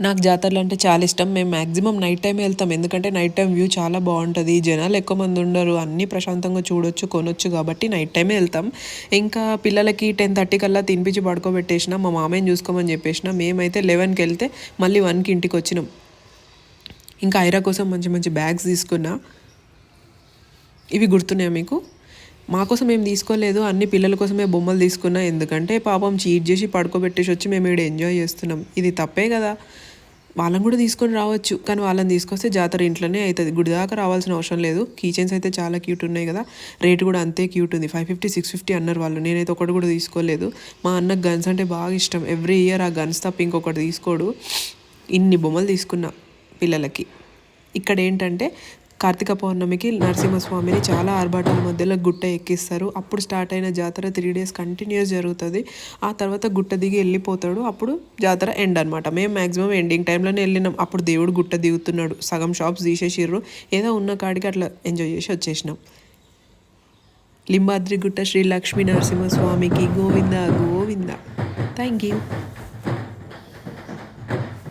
నాకు జాతరలు అంటే చాలా ఇష్టం. మేము మ్యాక్సిమం నైట్ టైమే వెళ్తాం. ఎందుకంటే నైట్ టైం వ్యూ చాలా బాగుంటుంది, జనాలు ఎక్కువ మంది ఉండరు, అన్నీ ప్రశాంతంగా చూడొచ్చు కొనొచ్చు కాబట్టి నైట్ టైమే వెళ్తాం. ఇంకా పిల్లలకి 10:30 కల్లా తినిపించి పడుకోబెట్టేసిన, మా మామయ్యని చూసుకోమని చెప్పేసిన. మేమైతే 11కి వెళ్తే మళ్ళీ 1కి ఇంటికి వచ్చినాం. ఇంకా ఐరా కోసం మంచి మంచి బ్యాగ్స్ తీసుకున్నా. ఇవి గుర్తున్నాయా మీకు? మా కోసం ఏం తీసుకోలేదు, అన్ని పిల్లల కోసమే బొమ్మలు తీసుకున్నా. ఎందుకంటే పాపం చీట్ చేసి పడుకోబెట్టేసి వచ్చి మేము ఇక్కడ ఎంజాయ్ చేస్తున్నాం. ఇది తప్పే కదా. వాళ్ళని కూడా తీసుకొని రావచ్చు, కానీ వాళ్ళని తీసుకొస్తే జాతర ఇంట్లోనే అవుతుంది, గుడి దాకా రావాల్సిన అవసరం లేదు. కీ చైన్స్ అయితే చాలా క్యూట్ ఉన్నాయి కదా, రేటు కూడా అంతే క్యూట్ ఉంది. 550 650 అన్నారు వాళ్ళు. నేనైతే ఒకటి కూడా తీసుకోలేదు. మా అన్నకు గన్స్ అంటే బాగా ఇష్టం. ఎవ్రీ ఇయర్ ఆ గన్స్ తప్ప ఇంకొకటి తీసుకోడు. ఇన్ని బొమ్మలు తీసుకున్నా పిల్లలకి. ఇక్కడ ఏంటంటే కార్తీక పౌర్ణమికి నరసింహస్వామిని చాలా ఆర్భాటాల మధ్యలో గుట్ట ఎక్కిస్తారు. అప్పుడు స్టార్ట్ అయిన జాతర 3 days కంటిన్యూస్ జరుగుతుంది. ఆ తర్వాత గుట్ట దిగి వెళ్ళిపోతాడు. అప్పుడు జాతర ఎండ్ అనమాట. మేము మ్యాక్సిమం ఎండింగ్ టైంలోనే వెళ్ళినాం. అప్పుడు దేవుడు గుట్ట దిగుతున్నాడు, సగం షాప్స్ తీసేసిర్రు, ఏదో ఉన్న కాడికి అట్లా ఎంజాయ్ చేసి వచ్చేసినాం. లింబాద్రి గుట్ట శ్రీ లక్ష్మీ నరసింహస్వామికి గోవింద గోవింద. Thank you.